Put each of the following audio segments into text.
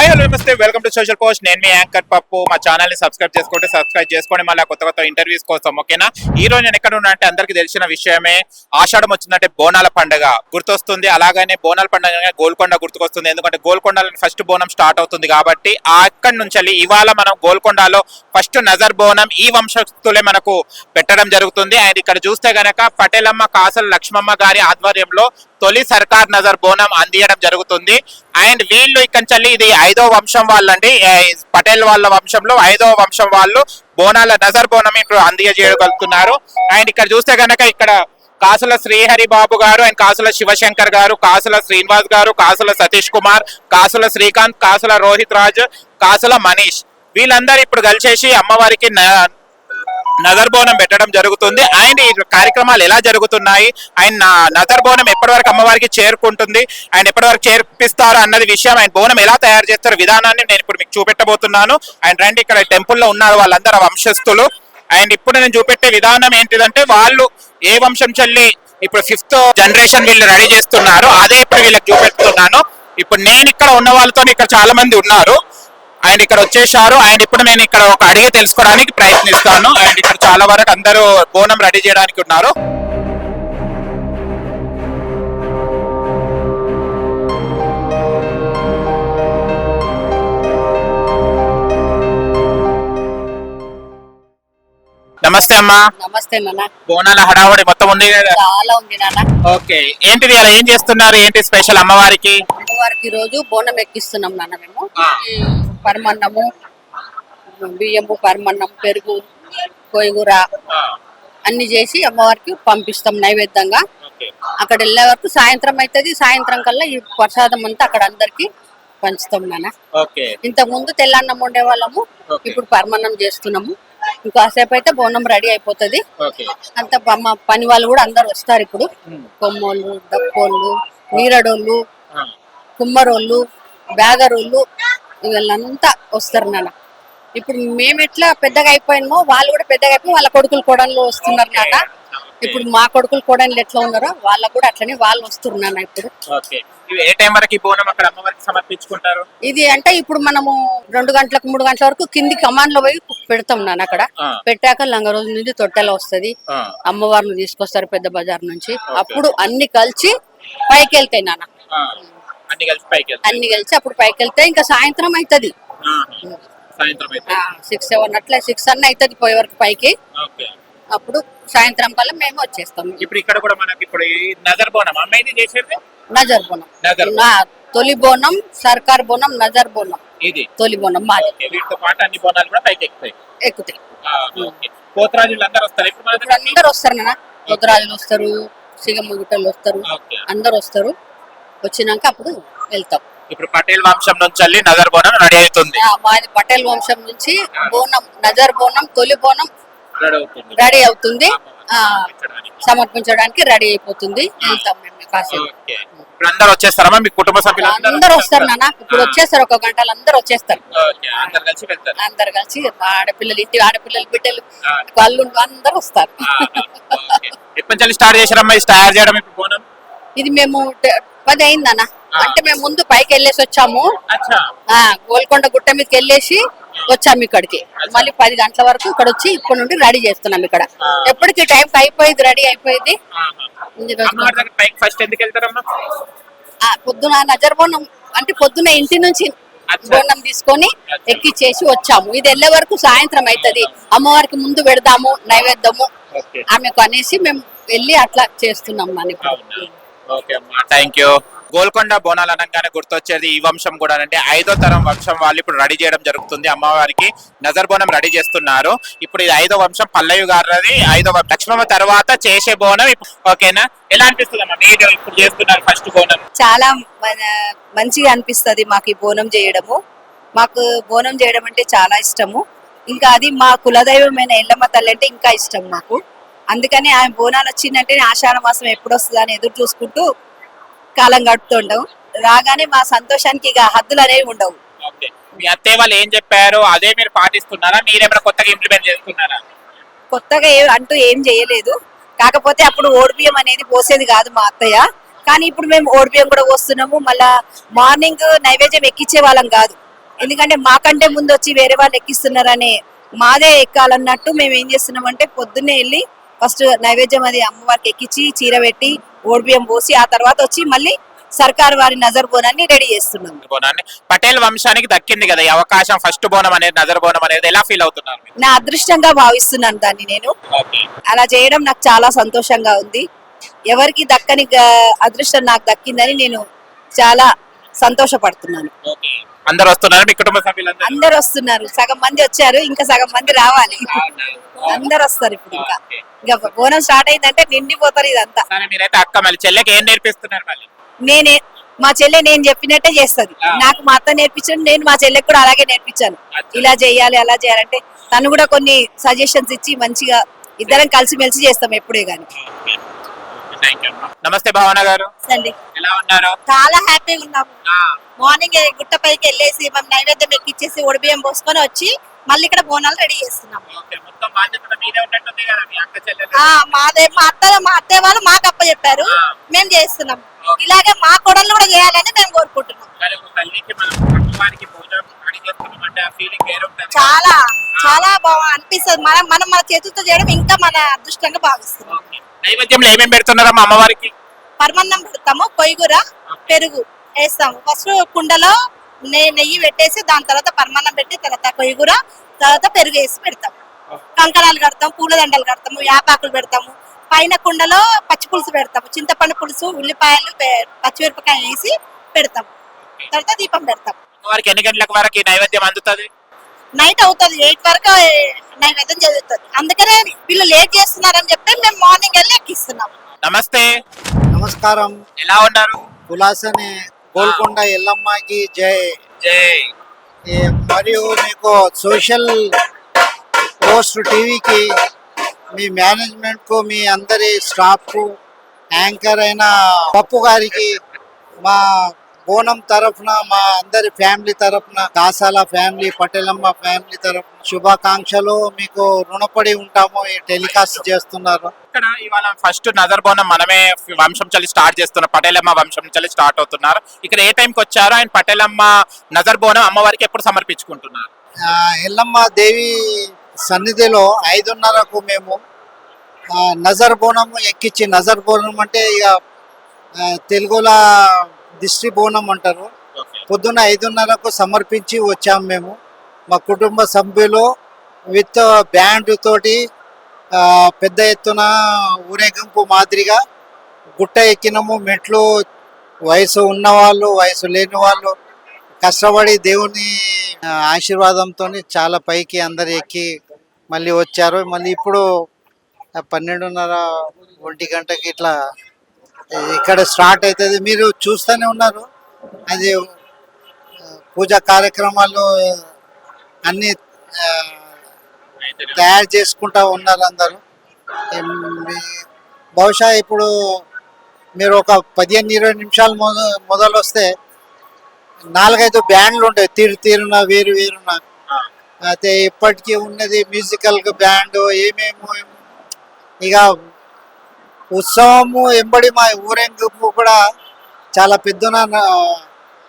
Hi hello నమస్తే, welcome to social post. నేను మీ anchor పప్పు. మా ఛానల్ ని సబ్స్క్రైబ్ చేసుకోండి మళ్ళీ కొత్త ఇంటర్వ్యూస్ కోసం. ఓకేనా? ఈ రోజు నేను ఎక్కడ ఉన్నా అంటే అందరికి తెలిసిన విషయమే. ఆషాఢం వచ్చిందంటే బోనాల పండుగ గుర్తొస్తుంది. అలాగనే బోనాల పండుగ గోల్కొండ గుర్తుకొస్తుంది. ఎందుకంటే గోల్కొండలో ఫస్ట్ బోనం స్టార్ట్ అవుతుంది కాబట్టి అక్కడి నుంచి ఇవాళ మనం గోల్కొండలో ఫస్ట్ నజర్ బోనం ఈ వంశస్థులే మనకు పెట్టడం జరుగుతుంది. అండ్ ఇక్కడ చూస్తే గనక పటేలమ్మ కాసల లక్ష్మమ్మ గారి ఆధ్వర్యంలో తొలి సర్కార్ నజర్ బోనం అందియడం జరుగుతుంది. అండ్ వీళ్ళు ఇక్కడి ఇది 5వ వంశం వాళ్ళండి. పటేల్ వాళ్ళ వంశంలో 5వ వంశం వాళ్ళు బోనాల నజర్ బోనం ఇప్పుడు అందజేయగలుగుతున్నారు. అండ్ ఇక్కడ చూస్తే గనక ఇక్కడ కాసుల శ్రీహరి బాబు గారు అండ్ కాసుల శివశంకర్ గారు, కాసుల శ్రీనివాస్ గారు, కాసుల సతీష్ కుమార్, కాసుల శ్రీకాంత్, కాసుల రోహిత్ రాజ్, కాసుల మనీష్ వీళ్ళందరూ ఇప్పుడు కలిసేసి అమ్మవారికి నజర్ బోనం పెట్టడం జరుగుతుంది. అండ్ ఈ కార్యక్రమాలు ఎలా జరుగుతున్నాయి, అండ్ నజర్ బోనం ఎప్పటి వరకు అమ్మవారికి చేరుకుంటుంది, అండ్ ఎప్పటి వరకు చేర్పిస్తారు అన్నది విషయం, అండ్ బోనం ఎలా తయారు చేస్తారు విధానాన్ని నేను ఇప్పుడు మీకు చూపెట్టబోతున్నాను. అండ్ రండి, ఇక్కడ టెంపుల్లో ఉన్నారు వాళ్ళందరూ వంశస్థులు. అండ్ ఇప్పుడు నేను చూపెట్టే విధానం ఏంటిదంటే వాళ్ళు ఏ వంశం చెల్లి ఇప్పుడు 5th జనరేషన్ వీళ్ళు రెడీ చేస్తున్నారు, అదే ఇప్పుడు వీళ్ళకి చూపెడుతున్నాను. ఇప్పుడు నేను ఇక్కడ ఉన్న వాళ్ళతో ఇక్కడ చాలా మంది ఉన్నారు. ఆయన ఇక్కడ వచ్చేసారు. ఆయన ఇప్పుడు నేను ఇక్కడ ఒక అడిగి తెలుసుకోవడానికి ప్రయత్నిస్తాను. అండ్ ఇక్కడ చాలా వరకు అందరూ బోనం రెడీ చేయడానికి ఉన్నారు. నమస్తే అమ్మా. నమస్తే నాన్న. బోనాల హడావుడి మొత్తం ఉంది కదా? చాలా ఉంది నాన్న. ఓకే, ఏంటిది అలా ఏం చేస్తున్నారు, ఏంటి స్పెషల్ అమ్మవారికి? అమ్మవారికి రోజు బోనం ఎక్కిస్తున్నాం నాన్న. మేము పరమన్నము, బియ్యము, పరమన్నం, పెరుగు, కోయిగూర అన్ని చేసి అమ్మవారికి పంపిస్తాం నైవేద్యంగా. అక్కడ వెళ్ళే వరకు సాయంత్రం అవుతుంది. సాయంత్రం కల్లా ఈ ప్రసాదం అంతా అక్కడ అందరికి పంచుతాం నాన్న. ఇంతకు ముందు తెల్లన్నం వండే వాళ్ళము, ఇప్పుడు పరమన్నం చేస్తున్నాము. ఇంకాసేపు అయితే బోనం రెడీ అయిపోతుంది. అంత పని వాళ్ళు కూడా అందరు వస్తారు. ఇప్పుడు కొమ్మోళ్ళు, దక్కోళ్ళు, నీరడోళ్ళు, కుమ్మరోళ్ళు, బ్యాగరోళ్ళు వీళ్ళంతా వస్తారు నాన్న. ఇప్పుడు మేము ఎట్లా పెద్దగా అయిపోయినామో వాళ్ళు కూడా పెద్దగా అయిపోయి వాళ్ళ కొడుకులు కోడళ్ళు వస్తున్నారు నాన్న. ఇప్పుడు మా కొడుకులు కోడళ్ళు ఎట్లా ఉన్నారో వాళ్ళకు కూడా అట్లనే వాళ్ళు వస్తున్నారు నాన్న. ఇప్పుడు ఏ టైం వరకు బోనం అక్కడ అమ్మవారికి సమర్పించుకుంటారు? ఇది అంటే ఇప్పుడు మనము 2 గంటలకు 3 గంటల వరకు కింది కమాన్ లో పోయి పెడతాం నాన్న. అక్కడ పెట్టాక లంగ రోజు నుంచి తొట్టెలో వస్తుంది. అమ్మవారిని తీసుకొస్తారు పెద్ద బజార్ నుంచి. అప్పుడు అన్ని కలిసి పైకి వెళ్తాయి నాన్న. అన్ని కలిసి అప్పుడు పైకి వెళ్తాయి. ఇంకా సాయంత్రం అవుతుంది. 6, 7 అట్లా 6 అన్న అవుతుంది పోయే వరకు పైకి. అప్పుడు సాయంత్రం కల్లా మేము వచ్చేస్తాం. ఇప్పుడు ఇక్కడ కూడా మనకి ఇప్పుడు నజర్ బోనం అమ్మాయి చేసేది. నజర్ బోనం తొలి బోనం, సర్కార్ బోనం, నజర్ బోనం ఇది తొలి బోనం మాది. వీటితో పాటు అన్ని బోనాలు కూడా పైకి ఎక్కుతాయి. పోతరాజులు అందరూ వస్తారు. ఇప్పుడు అందరు వస్తారు నాన్న. పోతరాజులు వస్తారు, సిగమ్మ గుట్టలు వస్తారు, అందరు వస్తారు. వచ్చినాక అప్పుడు వెళ్తాం. ఇప్పుడు పటేల్ వంశం నుంచి నజర్ బోనం రెడీ అవుతుంది. మాది పటేల్ వంశం నుంచి బోనం నజర్ బోనం తొలి బోనం రెడీ అవుతుంది. సమర్పించడానికి రెడీ అయిపోతుంది. వెళ్తాం మేము కాసేపు. అందరు వచ్చేస్తారమ్మా? మీ కుటుంబ సభ్యులు అందరు వస్తారు నాన్న. ఇప్పుడు వచ్చేస్తారు. 1 గంటలు అందరు వచ్చేస్తారు. అందరు కలిసి ఆడపిల్లలు, ఇంటి ఆడపిల్లలు, బిడ్డలు, వాళ్ళు అందరు వస్తారు. ఎప్పటి స్టార్ట్ చేశారమ్మా తయారు చేయడం ఇప్పుడు బోనం? ఇది మేము 10 అయిందన్న. అంటే మేము ముందు పైకి వెళ్ళేసి వచ్చాము. గోల్కొండ గుట్ట మీదకి వెళ్ళేసి వచ్చాము ఇక్కడికి. మళ్ళీ 10 గంటల వరకు ఇక్కడ వచ్చి ఇప్పటి నుండి రెడీ చేస్తున్నాం. ఇక్కడ ఎప్పటికి టైం అయిపోయింది, రెడీ అయిపోయింది. పొద్దున నజర్ బోనం అంటే పొద్దున ఇంటి నుంచి బోనం తీసుకొని ఎక్కిచ్చేసి వచ్చాము. ఇది వెళ్ళే వరకు సాయంత్రం అవుతుంది. అమ్మవారికి ముందు పెడదాము నైవేద్యము ఆమెకు అనేసి మేము వెళ్ళి అట్లా చేస్తున్నాం నాన్న. Thank you. గోల్కొండ బోనాలు అనగానే గుర్తొచ్చేది ఈ వంశం కూడా అంటే 5వ తరం వంశం వాళ్ళు ఇప్పుడు రెడీ చేయడం జరుగుతుంది. అమ్మవారికి నజర్ బోనం రెడీ చేస్తున్నారు. ఇప్పుడు ఇది 5వ వంశం పల్లవి గారిది. 5వ లక్ష్మమ్మ తర్వాత చేసే బోనం. ఓకేనా, ఎలా అనిపిస్తుంది అమ్మా మీరు ఇప్పుడు చేస్తున్నారు ఫస్ట్ బోనం? చాలా మంచిగా అనిపిస్తుంది మాకు ఈ బోనం చేయడము. మాకు బోనం చేయడం అంటే చాలా ఇష్టము. ఇంకా అది మా కులదైవమైన ఎల్లమ్మ తల్లి అంటే ఇంకా ఇష్టం మాకు. అందుకని ఆమె బోనాలు వచ్చిందంటే ఆషాఢ మాసం ఎప్పుడు వస్తుందా అని ఎదురు చూసుకుంటూ కాలం గడుపుతుంటాం. రాగానే మా సంతోషానికి ఇక హద్దులు అనేవి ఉండవు. మీ అత్తయ్య వాళ్ళు ఏం చెప్పారు అదే మీరు పాటిస్తున్నారా? మీరేమైనా కొత్తగా ఇంప్లిమెంట్ చేస్తున్నారా? కొత్తగా ఏం చేయలేదు. కాకపోతే అప్పుడు ఓడిబియ్యం అనేది పోసేది కాదు మా అత్తయ్య. కానీ ఇప్పుడు మేము ఓడిబియ్యం కూడా పోస్తున్నాము. మళ్ళా మార్నింగ్ నైవేద్యం ఎక్కించే వాళ్ళం కాదు, ఎందుకంటే మాకంటే ముందు వచ్చి వేరే వాళ్ళు ఎక్కిస్తున్నారని మాదే ఎక్కాలన్నట్టు మేము ఏం చేస్తున్నామంటే పొద్దున్నే వెళ్ళి ఫస్ట్ నైవేద్యం అది అమ్మవారికి ఎక్కించి చీర పెట్టి ఓడిబియ్యం పోసి ఆ తర్వాత వచ్చి మళ్ళీ సర్కార్ వారి నజర్ బోనాన్ని రెడీ చేస్తున్నాం. బోనాన్ని పటేల్ వంశానికి దక్కింది కదా ఈ అవకాశం, ఫస్ట్ బోనం అనేది నజర్ బోనం అనేది, ఎలా ఫీల్ అవుతున్నారు మీరు? నా అదృష్టంగా భావిస్తున్నాను దాన్ని నేను. అలా చేయడం నాకు చాలా సంతోషంగా ఉంది. ఎవరికి దక్కని అదృష్టం నాకు దక్కిందని నేను చాలా సంతోషపడుతున్నాను. అందరు వస్తున్నారు మీ కుటుంబ సభ్యులందరూ? అందరు వస్తున్నారు, సగం మంది వచ్చారు, ఇంకా సగం మంది రావాలి. అందరు వస్తారు ఇప్పుడు. ఇంకా బోనం స్టార్ట్ అయిందంటే నిండిపోతారు ఇదంతా. సరే, మీరైతే అక్క మళ్ళీ చెల్లెకి ఏం నేర్పిస్తున్నారు మళ్ళీ? మా చెల్లె నేను చెప్పినట్టే చేస్తది. నాకు మా అత్త నేర్పించాను, నేను మా చెల్లెకి కూడా అలాగే నేర్పించాను. ఇలా చేయాలి అలా చేయాలంటే తను కూడా కొన్ని సజెషన్స్ ఇచ్చి మంచిగా ఇద్దరం కలిసిమెలిసి చేస్తాం ఎప్పుడే గాని. నమస్తే భావన గారు, అండి ఎలా ఉన్నారు? చాలా హ్యాపీగా ఉన్నాము. మార్నింగ్ గుట్ట పైకి వెళ్ళేసి మేము నైవేద్యం ఎక్కిచ్చేసి ఒడిబియ్యం పోసుకొని వచ్చి మళ్ళీ ఇక్కడ బోనాలు రెడీ చేస్తున్నాం. మాదే మా అత్తయ్య వాళ్ళు మాకు అప్ప చెప్పారు, మేము చేస్తున్నాం. ఇలాగే మా కొడలు కూడా చేయాలని మేము కోరుకుంటున్నాం. చాలా చాలా బాగా అనిపిస్తుంది. మనం మన చేతులతో చేయడం ఇంకా మన అదృష్టంగా భావిస్తున్నాం. నైవేద్యంలో ఏమేమి పెడుతున్నారమ్మా అమ్మవారికి? పరమన్నం పెడతాము, కొయ్యూర, పెరుగు వేస్తాము. ఫస్ట్ కుండలో నెయ్యి పెట్టేసి దాని తర్వాత పరమాన్నం పెట్టి తర్వాత కొయ్యూర తర్వాత పెరుగు వేసి పెడతాము. కంకణాలు కడతాము, పూల దండలు కడతాము, యాపాకులు పెడతాము. పైన కుండలో పచ్చి పులుసు పెడతాము, చింతపండు పులుసు, ఉల్లిపాయలు, పచ్చిమిరపకాయ వేసి పెడతాము. తర్వాత దీపం పెడతాం. అమ్మవారికి ఎన్ని గంటలకు వరకు నైవేద్యం అందుతుంది? నైట్ అవుతుంది, 8 వరకు నైవేద్యం జరుగుతుంది. అందుకనే వీళ్ళు లేట్ చేస్తున్నారని చెప్పి మేము మార్నింగ్ వెళ్ళి ఎక్కిస్తున్నాం. నమస్తే. నమస్కారం. ఎలా ఉన్నారు? కులాసని గోల్కొండ ఎల్లమ్మకి జై. జై. మరియు మీకు సోషల్ పోస్ట్ టీవీకి, మీ మేనేజ్మెంట్ కు, మీ అందరి స్టాఫ్ కు, యాంకర్ అయిన పప్పు గారికి మా బోనం తరఫున, మా అందరి ఫ్యామిలీ తరఫున, కాసాల ఫ్యామిలీ, పటేలమ్మ ఫ్యామిలీ తరఫున శుభాకాంక్షలు. మీకు రుణపడి ఉంటాము. ఈ టెలికాస్ట్ చేస్తున్నారు. ఇక్కడ ఇవాళ ఫస్ట్ నజర్ బోనం మనమే వంశం చల్లి స్టార్ట్ చేస్తున్నాం. పటేలమ్మ వంశం చల్లి స్టార్ట్ అవుతున్నారు. ఇక్కడ ఏ టైంకి వచ్చారు? ఆయన పటేలమ్మ నజర్ బోనం అమ్మవారికి ఎప్పుడు సమర్పించుకుంటున్నారు? ఎల్లమ్మ దేవి సన్నిధిలో 5:30కు మేము నజర్ బోనం ఎక్కించి, నజర్ బోనం అంటే ఇక తెలుగులో దిష్టి బోనం అంటారు. పొద్దున్న 5:30కు సమర్పించి వచ్చాము మేము. మా కుటుంబ సభ్యులు విత్ బ్యాండ్ తోటి పెద్ద ఎత్తున ఊరేగింపు మాదిరిగా గుట్ట ఎక్కినాము. మెట్లు వయసు ఉన్నవాళ్ళు, వయసు లేని వాళ్ళు కష్టపడి దేవుని ఆశీర్వాదంతో చాలా పైకి అందరు ఎక్కి మళ్ళీ వచ్చారు. మళ్ళీ ఇప్పుడు 12:30, 1 గంటకి ఇట్లా ఇక్కడ స్టార్ట్ అవుతుంది. మీరు చూస్తూనే ఉన్నారు. అది పూజా కార్యక్రమాలు అన్ని తయారు చేసుకుంటా ఉన్నారు అందరూ. బహుశా ఇప్పుడు మీరు ఒక 15-20 నిమిషాలు మొదలు వస్తే 4-5 బ్యాండ్లు ఉంటాయి, తీరున వేరున. అయితే ఇప్పటికీ ఉన్నది మ్యూజికల్ బ్యాండ్ ఏమేమో. ఇక ఉత్సవము ఎంబడి మా ఊరేగింపు కూడా చాలా పెద్దన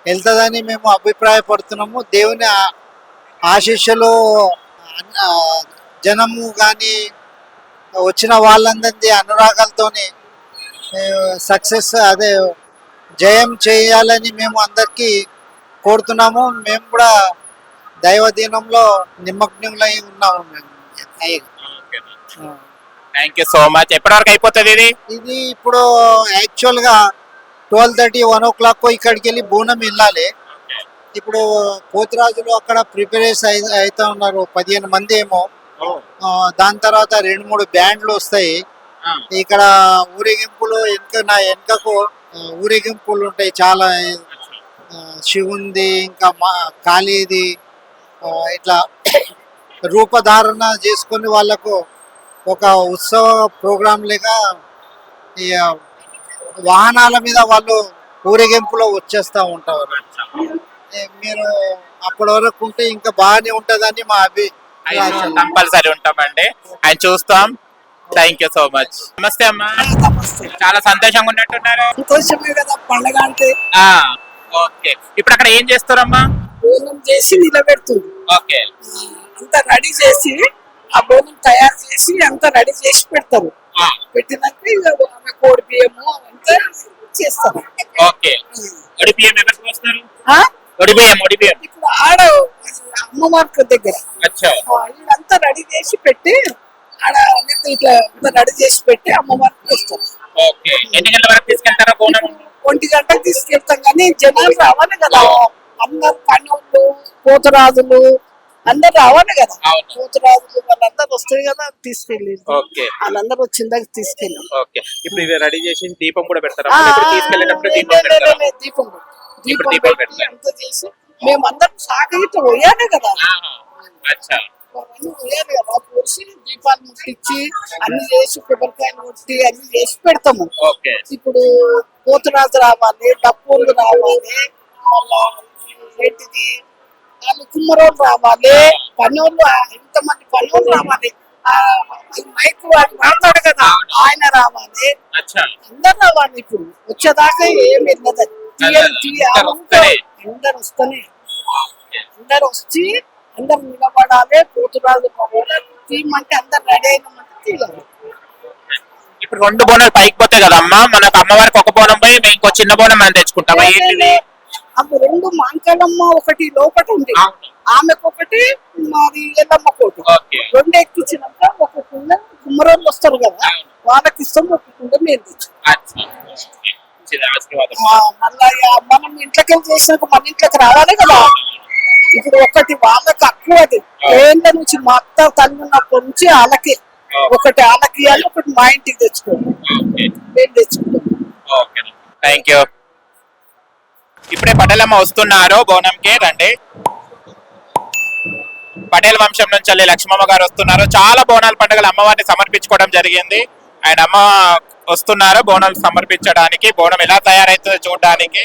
వెళ్తుందని మేము అభిప్రాయపడుతున్నాము. దేవుని ఆశీస్సులు జనము కానీ వచ్చిన వాళ్ళందరి అనురాగాలతోని సక్సెస్ అదే జయం చేయాలని మేము అందరికీ కోరుతున్నాము. మేము కూడా దైవదీనంలో నిమగ్నమై ఉన్నాము. మేము థ్యాంక్ యూ సో మచ్. ఎప్పటివరకు అయిపోతుంది ఇది? ఇది ఇప్పుడు యాక్చువల్గా 12:30, 1 o'clock ఇక్కడికి వెళ్ళి బోనం వెళ్ళాలి. ఇప్పుడు పోతురాజులు అక్కడ ప్రిపరేషన్ అవుతా ఉన్నారు, 15 మంది ఏమో. దాని తర్వాత 2-3 బ్యాండ్లు వస్తాయి. ఇక్కడ ఊరేగింపులు వెనుకకు ఊరేగింపులు ఉంటాయి చాలా. శివుంది, ఇంకా కాళీది, ఇట్లా రూపధారణ చేసుకొని వాళ్ళకు ఒక ఉత్సవ ప్రోగ్రాం లేక వాహనాల మీద వాళ్ళు ఊరేగింపులో వచ్చేస్తూ ఉంటారు. మీరు అప్పటి వరకు ఉంటే ఇంకా బాగానే ఉంటుందని మా అభిప్రాయం. కంపల్సరీ ఉంటామండి, ఆయన చూస్తాం. Thank you so much. నమస్తే అమ్మా. చాలా సంతోషంగా ఉన్నట్టున్నారు. సంతోషమే కదా పండగ అంటే. ఓకే, ఇప్పుడు అక్కడ ఏం చేస్తారమ్మా? బోనం చేసి నిలబెడుతుంది. ఓకే అంతా రెడీ చేసి ఆ బోనం తయారు చేసి అంతా రెడీ చేసి పెడతారు. పెట్టినాక ఇక ఆమె కోడి బియ్యము అవంతా చేస్తారు. ఓకే ఒడి బియ్యం ఎవరికి పోస్తారు? ఆ? ఒడి బియ్యం ఇప్పుడు ఆడ అమ్మవారి దగ్గర అచ్చా ఇదంతా రెడీ చేసి పెట్టి ఆడ ఇట్లా రెడీ చేసి పెట్టి అమ్మవారికి వేస్తారు. ఓకే ఎన్ని గంటల వరకు తీసుకెళ్తారా బోనం? 1 గంటకు తీసుకెళ్తాం కానీ జనాలు రావాలి కదా, అందరు పనులు పోతురాజులు అందరు రావాలి కదా, అవును. పోతురాజులు వాళ్ళందరూ వస్తాయి కదా తీసుకెళ్ళి ఓకే వాళ్ళందరూ వచ్చిందాక తీసుకెళ్ళాం. ఓకే ఇప్పుడు ఇవి రెడీ చేసి దీపం కూడా పెడతారా? ఆ, ఇప్పుడు తీసుకెళ్ళేటప్పుడు దీపం లే, పెడతారా? లే, దీపం పెట్టు. ఇప్పుడు దీపం దీపం పెట్టి పెడతారు. అంతా చేసి మేమందరం సాగయితే పోయాలి కదా, ఆహా. అచ్చా అవన్నీ పోయాలి కదా, పోసి దీపాలు ముట్టించి అన్ని చేసి కొబ్బరికాయలు కొట్టి అన్ని చేసి పెడతాము. ఓకే ఇప్పుడు పోతురాజు రావాలి, డప్పులు రావాలి, మళ్ళా ఏంటిది వాళ్ళు కుమ్మరోళ్ళు రావాలి, పనోళ్ళు ఎంతమంది పనోళ్ళు రావాలి, మైక్ వాడు మాట్లాడు కదా ఆయన రావాలి, అచ్చా అందరు రావాలి. ఇప్పుడు వచ్చేదాకా ఏం వెళ్ళదు, అందరూ వస్తేనే. అందరు వస్తేనే అందరు వచ్చి అందరు నిలబడాలి. పోతురాజు తీయమంటే అందరు రెడీ అయినామంటే తీయాలి. ఇప్పుడు 2 బోనాలు పైకి పోతాయి కదా అమ్మ, మనకు అమ్మవారికి ఒక బోనం పోయి మేము ఇంకో చిన్న బోనం మనం తెచ్చుకుంటామా? ఏంటిది? అప్పుడు 2 మాంకలమ్మ ఒకటి లోపట ఉంది, ఆమెకు ఒకటి మాది ఎల్లమ్మ కోటి, ఓకే 2 ఎక్కించినాక ఒక కుండ కుమ్మరోళ్ళు వస్తారు కదా వాళ్ళకి ఇస్తాం, ఒక కుండ మేము తెచ్చుకుంటాం. అచ్చా. మంచిది, ఆశీర్వాదం. మళ్ళా మనం ఇంట్లోకి వెళ్ళి చేసినాక మన ఇంట్లోకి రావాలి కదా. ఇప్పుడు ఒకటి వాళ్ళకి అక్కువది, ఏంట నుంచి మా అత్త తల్లి ఉన్నప్పటి నుంచి వాళ్ళకి ఒకటి వాళ్ళకి ఇవ్వాలి, ఒకటి మా ఇంటికి తెచ్చుకోవాలి, ఓకే మేము తెచ్చుకుంటాం. Okay thank you. ఇప్పుడే పటేలమ్మ వస్తున్నారు బోనంకి, రండి. పటేల్ వంశం నుంచి వెళ్ళి లక్ష్మమ్మ గారు వస్తున్నారు. చాలా బోనాల పండుగలు అమ్మవారిని సమర్పించుకోవడం జరిగింది. ఆయన అమ్మ వస్తున్నారు బోనాలు సమర్పించడానికి, బోనం ఎలా తయారైతుందో చూడడానికి.